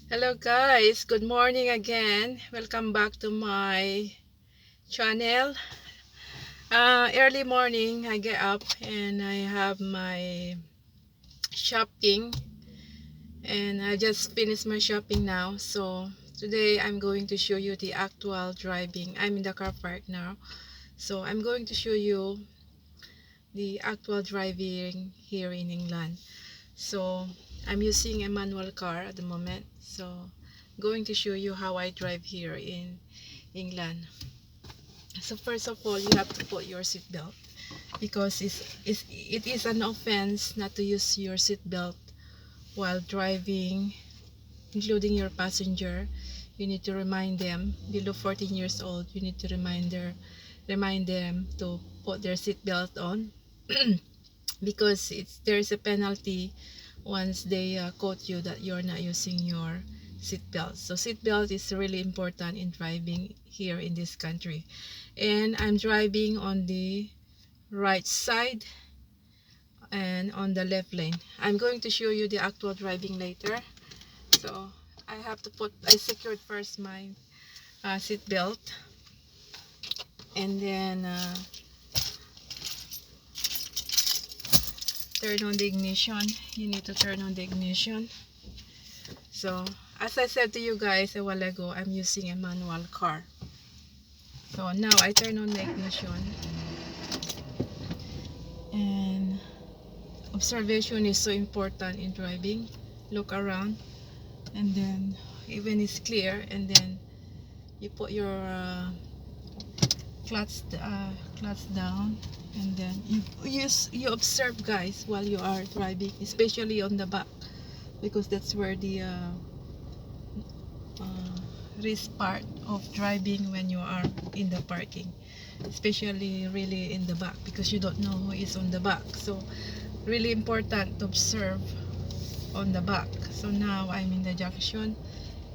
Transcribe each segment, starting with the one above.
Hello guys, good morning again. Welcome back to my channel. Early morning, I get up and I have my shopping, and I just finished my shopping now. So today I'm going to show you the actual driving. I'm in the car park now. So I'm going to show you the actual driving here in England. So I'm using a manual car at the moment. So I'm going to show you how I drive here in England. So first of all, you have to put your seatbelt, because it is an offense not to use your seatbelt while driving, including your passenger. You need to remind them, below 14 years old, you need to remind them to put their seatbelt on because there's a penalty once they quote you that you're not using your seatbelt. So seatbelt is really important in driving here in this country. And I'm driving on the right side and on the left lane. I'm going to show you the actual driving later. So I secured first my seat belt, and then turn on the ignition. You need to turn on the ignition. So as I said to you guys a while ago, I'm using a manual car. So now I turn on the ignition, and observation is so important in driving. Look around, and then even it's clear, and then you put your clutch down, and then you observe guys while you are driving, especially on the back, because that's where the uh, risk part of driving when you are in the parking, especially really in the back, because you don't know who is on the back. So really important to observe on the back. So now I'm in the junction,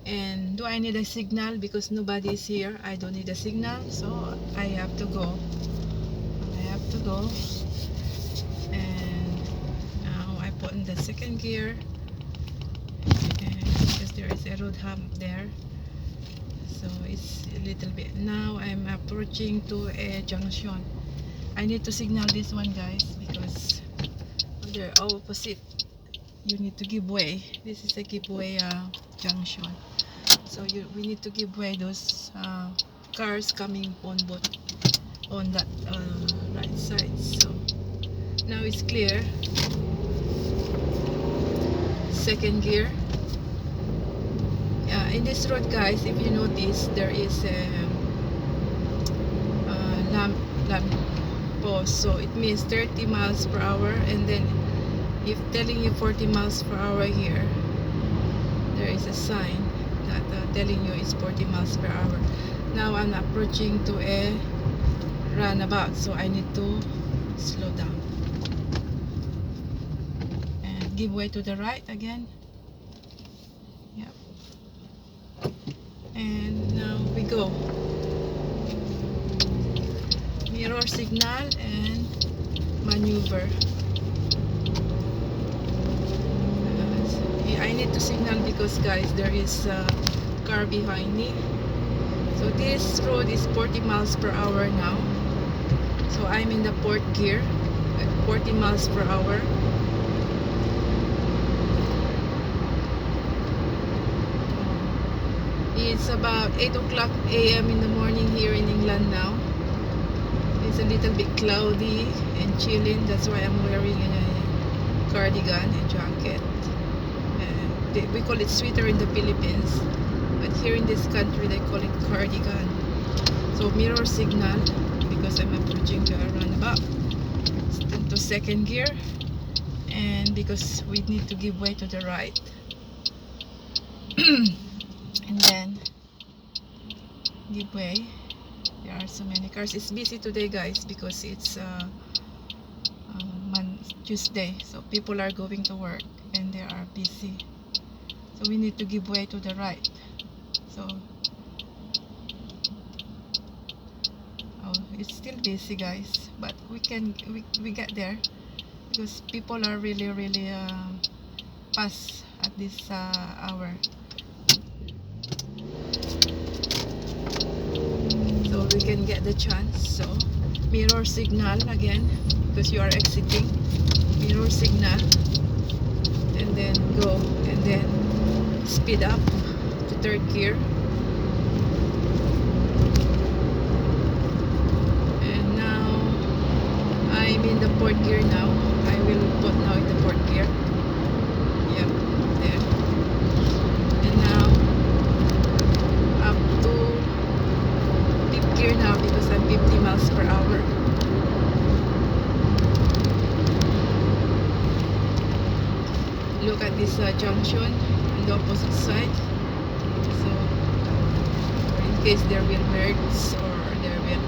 and do I need a signal? Because nobody is here, I don't need a signal, so I have to go. And now I put in the second gear, and because there is a road hump there, so it's a little bit. Now I'm approaching to a junction. I need to signal this one guys, because they're opposite. You need to give way. This is a give way junction, so we need to give way those cars coming on both on that right side. So now it's clear. Second gear. In this road guys, if you notice, there is a lamp post, so it means 30 miles per hour, and then if telling you 40 miles per hour here, there is a sign that telling you it's 40 miles per hour. Now I'm approaching to a runabout, so I need to slow down and give way to the right again. Yep. And now we go. Mirror signal and maneuver. I need to signal because guys, there is a car behind me. So this road is 40 miles per hour now. So I'm in the fourth gear at 40 miles per hour. It's about 8 o'clock a.m. in the morning here in England now. It's a little bit cloudy and chilling. That's why I'm wearing a cardigan, a jacket. We call it sweater in the Philippines, but here in this country they call it cardigan. So mirror signal because I'm approaching to a runabout. To second gear, and because we need to give way to the right. And then give way. There are so many cars. It's busy today guys because it's Tuesday, so people are going to work and they are busy, so we need to give way to the right. So it's still busy guys, but we get there because people are really fast at this hour. can get the chance. So mirror signal again, because you are exiting. Mirror signal, and then go, and then speed up to third gear. And now I'm in the fourth gear now. I will put now in the fourth gear. Yep, there. And now up to fifth gear now, because I'm 50 miles per hour. Look at this junction on the opposite side. So in case there will merge or there will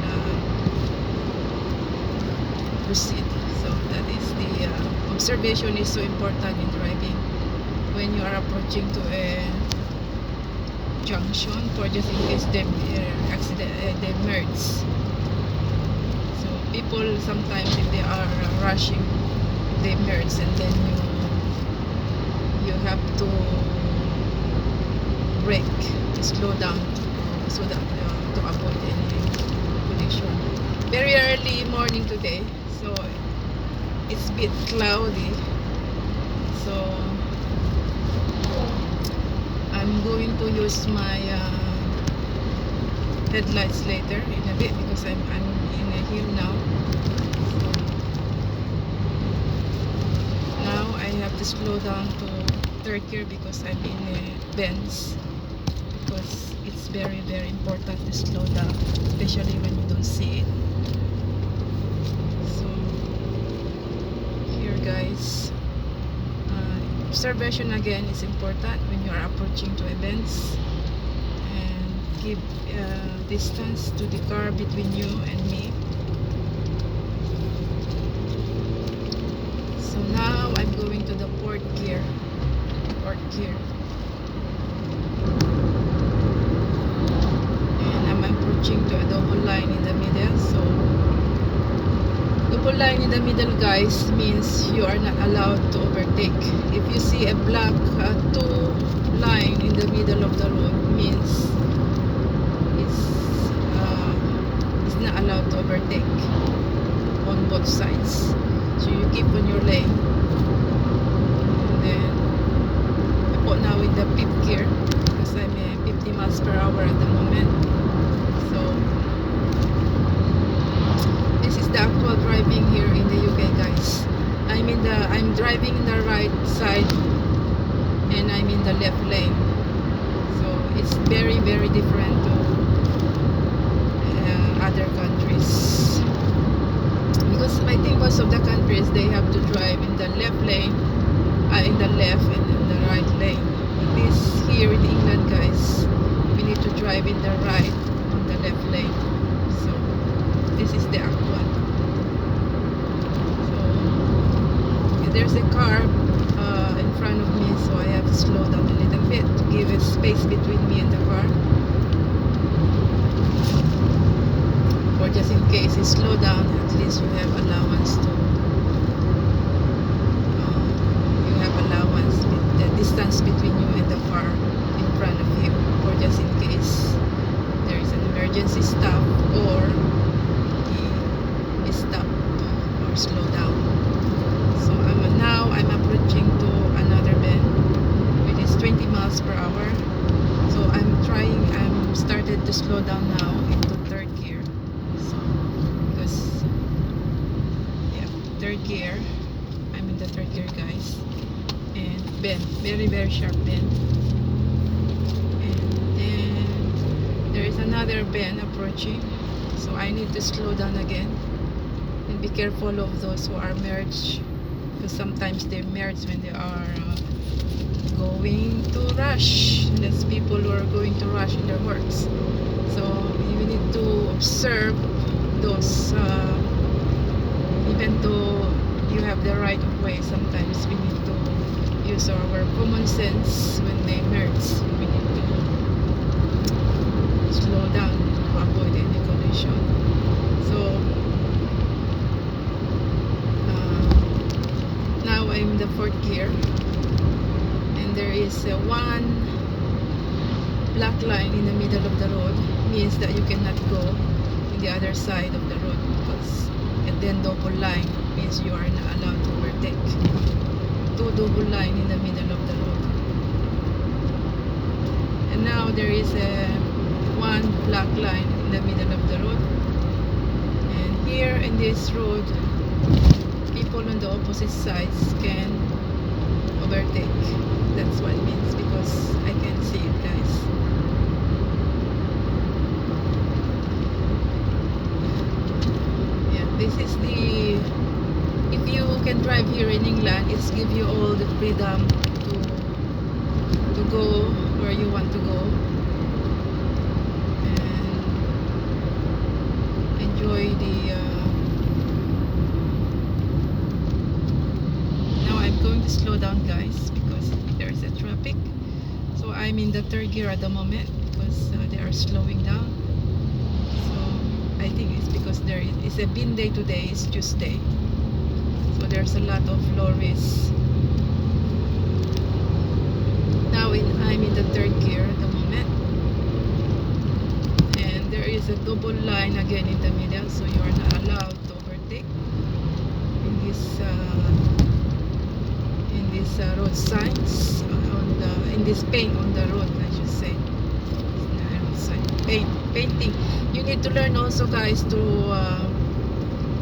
proceed. So that is the observation is so important in driving when you are approaching to a junction, for just in case they accident they merge. So people sometimes, if they are rushing, they merge, and then you have to brake, slow down, so that to avoid any collision. Very early morning today, so it's a bit cloudy. So I'm going to use my headlights later in a bit, because I'm in a hill now. So now I have to slow down to third gear, because I'm in a bends, because it's very important to slow down, especially when you don't see it. So here guys, observation again is important when you are approaching to events, and give distance to the car between you and me. So now I'm going to the fourth gear. And I'm approaching to a double line in the middle. So double line in the middle, guys, means you are not allowed to overtake. If you see a black two line in the middle of the road, means it's not allowed to overtake on both sides. So you keep on your lane. And then I put now in the fifth gear, because I'm 50 miles per hour at the moment. So this is the actual driving here in the UK, guys. I'm driving in the right side, and I'm in the left lane. So it's very different to other countries, because I think most of the countries, they have to drive in the left lane, in the left and in the right lane. But this here in England, guys, we need to drive in the right and the left lane. So this is the actual. So there's a car in front of me, so I have to slow down a little bit to give a space between me and the car, or just in case you slow down, at least you have allowance to the distance between you and the car in front of you, or just in case there is an emergency stop, or he stop or slow down. So now I'm approaching to another bend, which is 20 miles per hour. So I'm started to slow down now into third gear. So because third gear, I'm in the third gear, guys. And bend, very sharp bend. And then there is another bend approaching, so I need to slow down again. And be careful of those who are merged, because sometimes they merge when they are going to rush. There's people who are going to rush in their works. So you need to observe those, even though you have the right of way, sometimes we need to use our common sense when they merge. We need to slow down to avoid any collision. So now I'm in the fourth gear, and there is one black line in the middle of the road, means that you cannot go. in the other side of the road, because and then double line means you are not allowed to overtake. Two double line in the middle of the road. And now there is a one black line in the middle of the road. And here in this road, people on the opposite sides can overtake. That's what it means, because I can see it, guys. Yeah, this is the, if you can drive here in England, it's give you all the freedom to go where you want to go and enjoy the now I'm going to slow down, guys, because there's a traffic. So I'm in the third gear at the moment, because they are slowing down. So I think it's because it's a bin day today. It's Tuesday, so there's a lot of lorries. Now I'm in the third gear at the moment, and there is a double line again in the middle, so you are not allowed to overtake in this road signs in this paint on the road, I should say. Road sign. Painting. You need to learn also, guys, to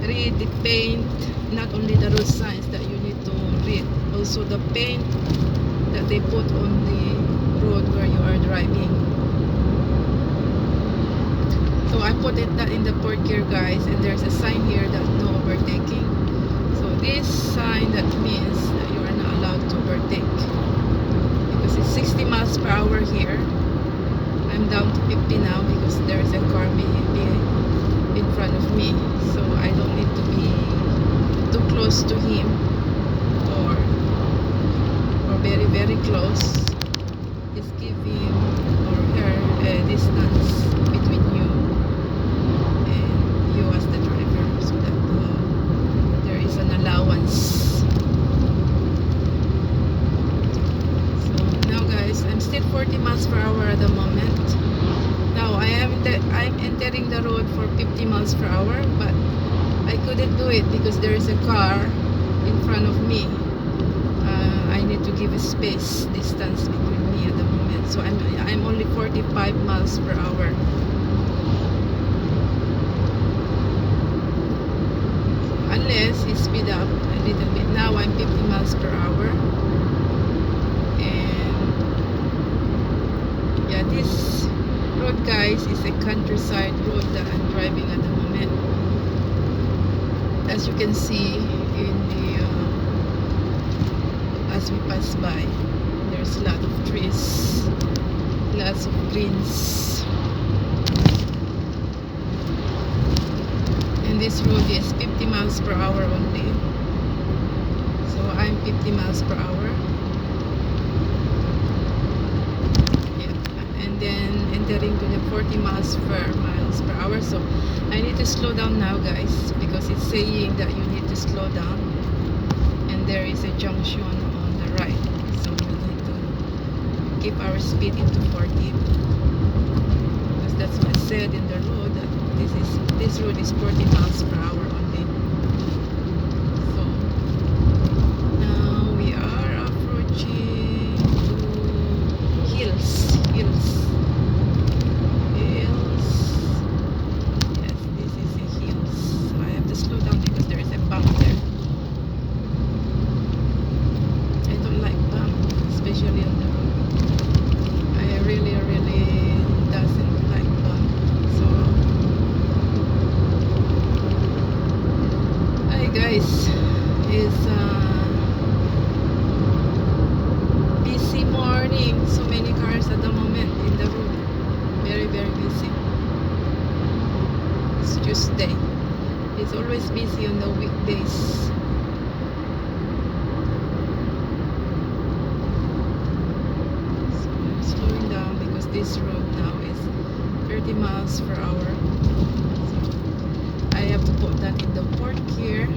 read the paint, not only the road signs that you need to read, also the paint that they put on the road where you are driving. So I put that in the fourth gear, guys, and there's a sign here that no overtaking. So this sign, that means that you are not allowed to overtake, because it's 60 miles per hour here. I'm down to 50 now because there's a car in front of me, so I don't need to be too close to him or very, very close. Just give him or her a distance between you and you as the driver, so that there is an allowance. So now, guys, I'm still 40 miles per hour at the moment. Now I'm entering the road for 50 miles per hour, but I couldn't do it because there is a car in front of me. I need to give a space distance between me at the moment, so I'm only 45 miles per hour. Unless he speed up a little bit. Now I'm 50 miles per hour, and yeah, this road, guys, is a countryside road that I'm driving at the moment. As you can see in the as we pass by, there's a lot of trees, lots of greens, and this road is 50 miles per hour only, so I'm 50 miles per hour. Yeah, and then entering to the 40 miles per hour, so I need to slow down now, guys, because it's saying that you need to slow down, and there is a junction on the right, so we need to keep our speed into 40, because that's what it said in the road, that this road is 40 miles per hour only. So now we are approaching to hills. Yes, this is a hills, so I have to slow down because there is a bump there. I don't like bump, especially on the road. I really doesn't like bump. So hi, guys, it's busy morning. So many cars at the moment in the road. Very, very busy. It's Tuesday. It's always busy on the weekdays. This road now is 30 miles per hour, so I have to put that in the fourth gear,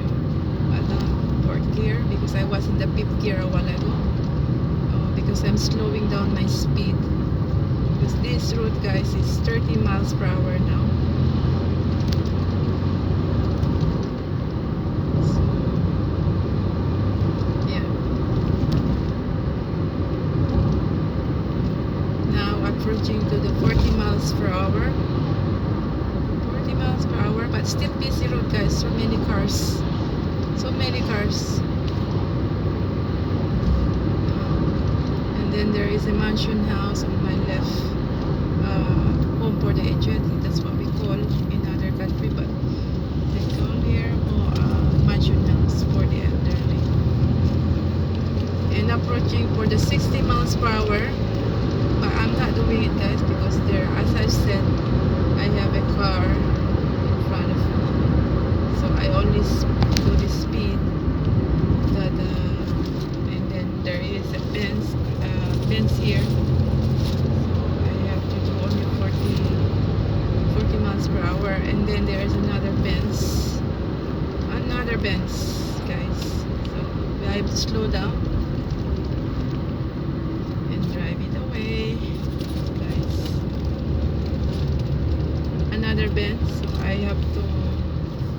because I was in the fifth gear a while ago, because I'm slowing down my speed, because this road, guys, is 30 miles per hour now. approaching to the 40 miles per hour. 40 miles per hour, but still busy road, guys. So many cars. So many cars. And then there is a mansion house on my left. Home for the aged. That's what we call in other country, but they call here mansion house for the elderly. And approaching for the 60 miles per hour, but I'm not doing it, guys, because there, as I said, I have a car in front of me, so I only do the speed that and then there is a fence here, so I have to do only 40 miles per hour, and then there is another fence, guys, so I have to slow down and drive it away, guys. Another bend, so I have to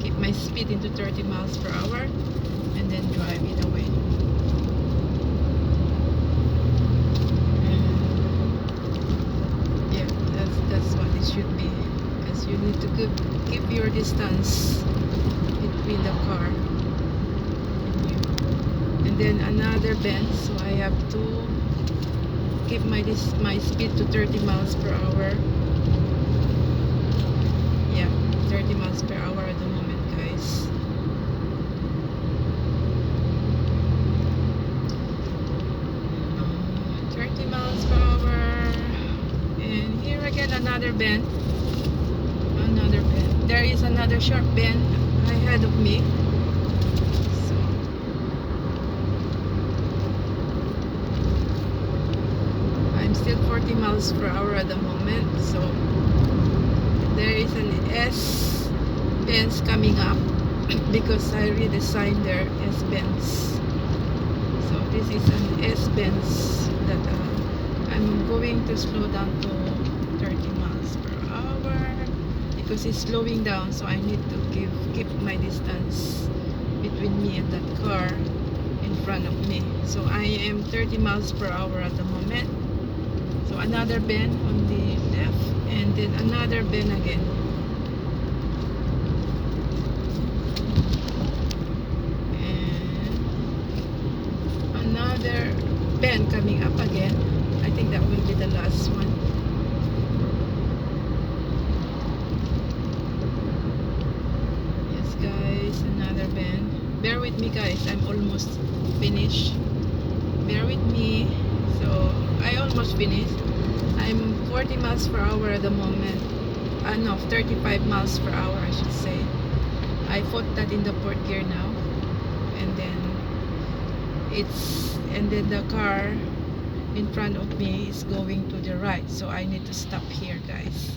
keep my speed into 30 miles per hour and then drive it away. And yeah, that's what it should be, because you need to keep your distance between the car and you. And then another bend, so I have to keep my speed to 30 miles per hour. 30 miles per hour at the moment, guys. 30 miles per hour, and here again another bend. There is another sharp bend ahead of me, so I'm still 40 miles per hour at the moment. So there is an S Benz coming up because I read the sign there, S Benz. So this is an S Benz that I'm going to slow down to 30 miles per hour because it's slowing down, so I need to keep my distance between me and that car in front of me. So I am 30 miles per hour at the moment. So another bend on the left, and then another bend again. And another bend coming up again. I think that will be the last one. Yes, guys, another bend. Bear with me, guys. I'm almost finished. Bear with me. So I almost finished. I'm 40 miles per hour at the moment. No, 35 miles per hour, I should say. I put that in the fourth gear now, and then the car in front of me is going to the right, so I need to stop here, guys.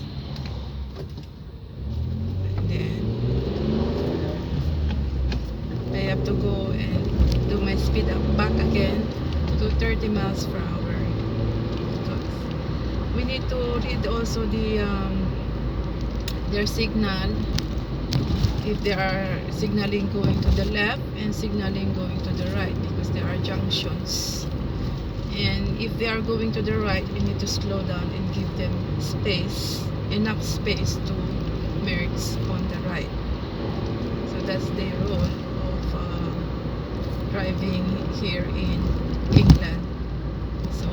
And then I have to go and do my speed up back again to 30 miles per hour. We need to read also their signal, if they are signaling going to the left and signaling going to the right, because there are junctions. And if they are going to the right, we need to slow down and give them space, enough space to merge on the right. So that's the rule of driving here in England. So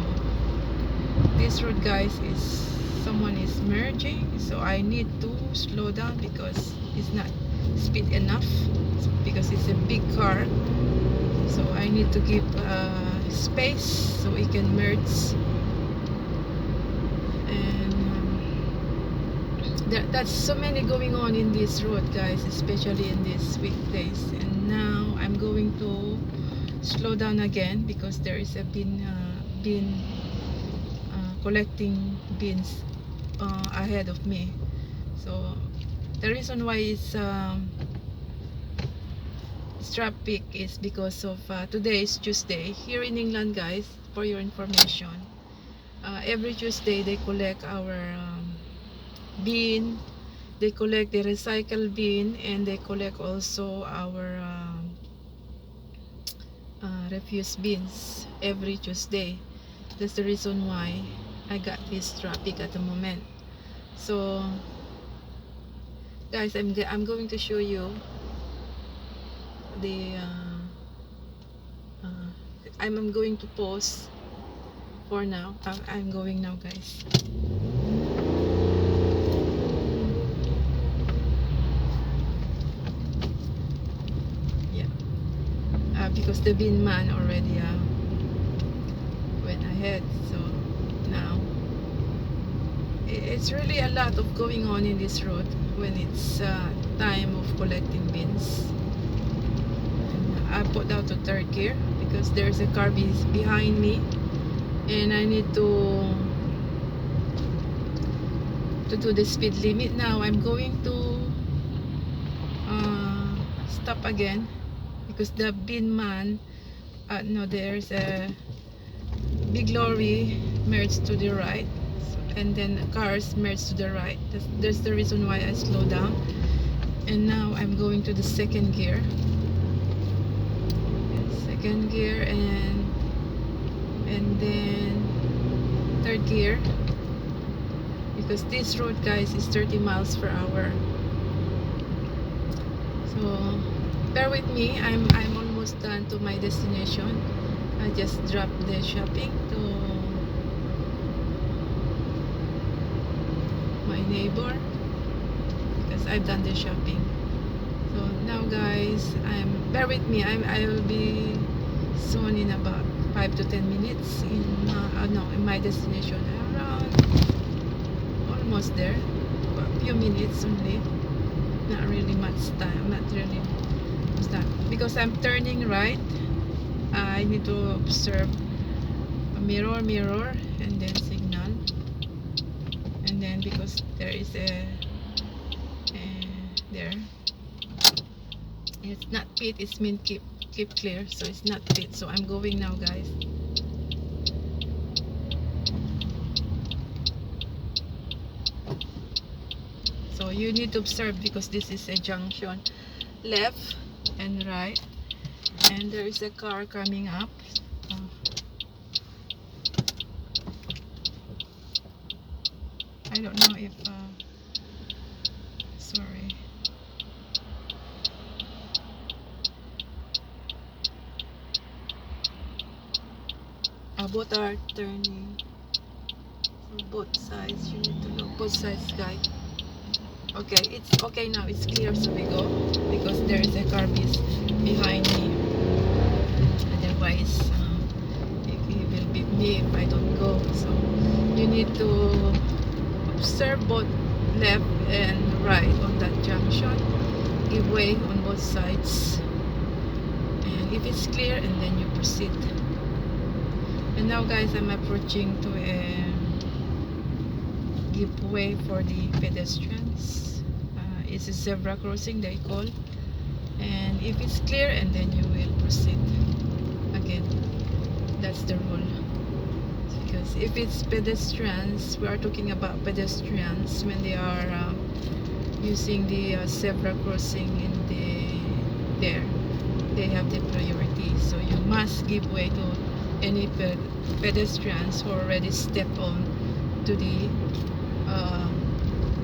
this road, guys, is someone is merging, so I need to slow down because it's not speed enough, because it's a big car. So I need to give space so we can merge. And that's so many going on in this road, guys, especially in these weekdays. And now I'm going to slow down again because there is a bin collecting bins ahead of me. So the reason why it's traffic is because of today is Tuesday here in England, guys. For your information, every Tuesday they collect our bin, they collect the recycle bin, and they collect also our refuse bins every Tuesday. That's the reason why I got this traffic at the moment. So guys, I'm going to show you the uh, I'm going to pause for now. I'm going now, guys. Yeah, because the bin man already went ahead. So now it's really a lot of going on in this road when it's time of collecting bins. I put out to third gear because there's a car behind me, and I need to do the speed limit. Now I'm going to stop again because the bin man no, there's a big lorry merged to the right, and then cars merged to the right. That's the reason why I slow down. And now I'm going to the second gear, and then third gear, because this road, guys, is 30 miles per hour. So bear with me. I'm almost done to my destination. I just dropped the shopping to my neighbor because I've done the shopping. So now, guys, bear with me. I will be soon in about 5 to 10 minutes in my destination. Around almost there. A few minutes only. Not really much time. Not really much time because I'm turning right. I need to observe a mirror, and then signal, and then because there is a there. It's not pit, it's mean keep clear, so it's not pit. So I'm going now, guys. So you need to observe because this is a junction, left and right, and there is a car coming up. I don't know if sorry. Both are turning, so both sides you need to look, both sides, guys. Okay, it's okay now, it's clear, so we go because there is a car behind me. Otherwise he will beat me if I don't go. So you need to observe both left and right on that junction, give way on both sides, and if it's clear, and then you proceed. And now, guys, I'm approaching to give way for the pedestrians. It's a zebra crossing, they call, and if it's clear, and then you will proceed again. That's the rule. Because if it's pedestrians, we are talking about pedestrians when they are using the zebra crossing in there, they have the priority. So you must give way to any pedestrians who already step on to the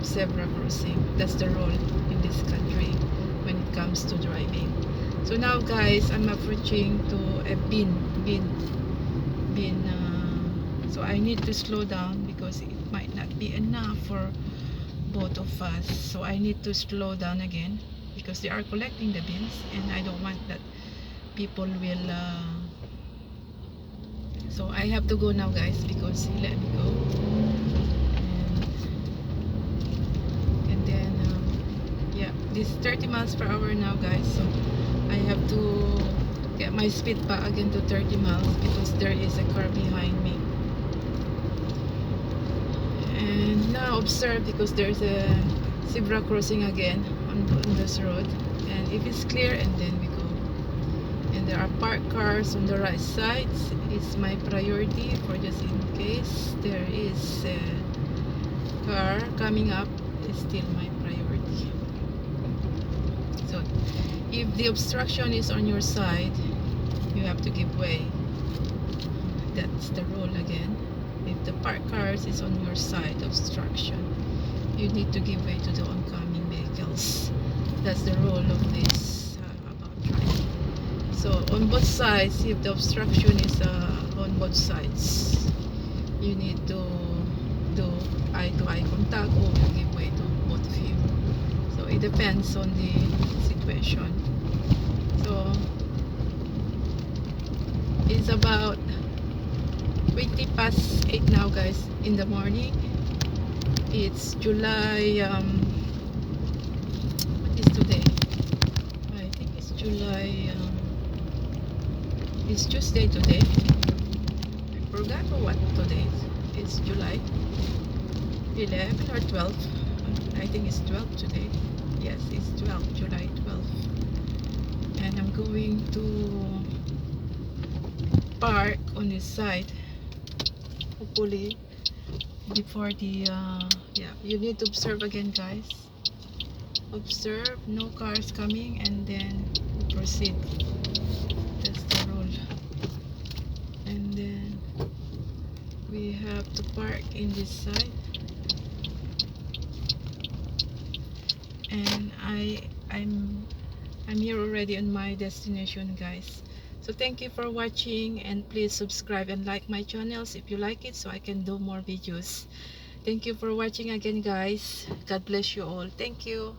zebra crossing. That's the rule in this country when it comes to driving. So now, guys, I'm approaching to a bin. So I need to slow down because it might not be enough for both of us. So I need to slow down again because they are collecting the bins, and I don't want that people will so I have to go now, guys, because he let me go. And then yeah, this 30 miles per hour now, guys. So I have to get my speed back again to 30 miles because there is a car behind me. And now observe because there's a zebra crossing again on this road, and if it's clear, and then we go. And there are parked cars on the right side. It's my priority for just in case there is a car coming up. It's still my priority. So if the obstruction is on your side, you have to give way. That's the rule again. If the parked cars is on your side, obstruction, you need to give way to the oncoming vehicles. That's the rule of this about driving. So on both sides, if the obstruction is on both sides, you need to do eye-to-eye contact or you give way to both of you. So it depends on the situation. So it's about 20 past 8 now, guys, in the morning. It's July, what is today? I think it's July, it's Tuesday today. I forgot what today is. It's July 11 or 12. I think it's 12 today. Yes, it's 12, July 12. And I'm going to park on this side. Hopefully, before the, yeah, you need to observe again, guys. Observe, no cars coming, and then proceed. That's the rule. And then we have to park in this side. And I'm here already on my destination, guys. So thank you for watching, and please subscribe and like my channels if you like it, so I can do more videos. Thank you for watching again, guys. God bless you all. Thank you.